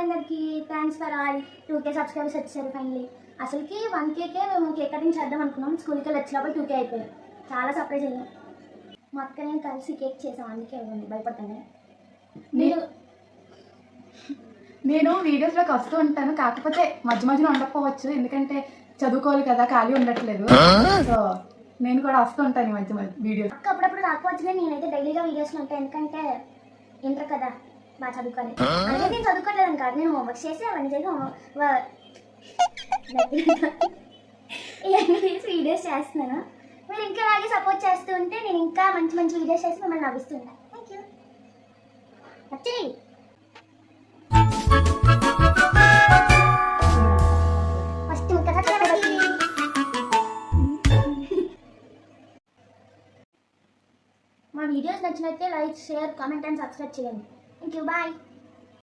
అందరికి thanks for all 2K subscribers వచ్చారు finally. అసలుకి 1Kకే మేము కేక్ కటింగ్ చేద్దాం అనుకున్నాం. స్కూల్కి వెళ్ళి వచ్చేటప్పుడు 2K అయిపోయాయి. చాలా సర్ప్రైజ్ అయ్యాం. మా అక్క నేను కలిసి కేక్ చేసాం, అందుకే భయపడతాను. నేను వీడియోస్లోకి వస్తూ ఉంటాను, కాకపోతే మధ్య మధ్యలో ఉండకపోవచ్చు, ఎందుకంటే చదువుకోవాలి కదా, ఖాళీ ఉండట్లేదు. సో నేను కూడా వస్తూ ఉంటాను ఈ మధ్య వీడియోస్. అక్క అప్పుడప్పుడు రాకపోవచ్చు, కానీ నేనైతే డైలీగా వీడియోస్లో ఉంటాను. ఎందుకంటే ఇంటర్ కదా, బాగా చదువుకోవాలి. అంటే నేను చదువుకోవట్లేదని కాదు, నేను హోంవర్క్ చేసి అవన్నీ చేసి ఇవన్నీ చేసి వీడియోస్ చేస్తున్నాను. మీరు ఇంకా అలాగే సపోర్ట్ చేస్తూ ఉంటే నేను ఇంకా మంచి మంచి వీడియోస్ చేసి మిమ్మల్ని నవ్విస్తుంటాను. Thank you. వచ్చి ఫస్ట్ మా వీడియోస్ నచ్చినట్లయితే like, share, comment and subscribe చేయండి. Thank you. బాయ్.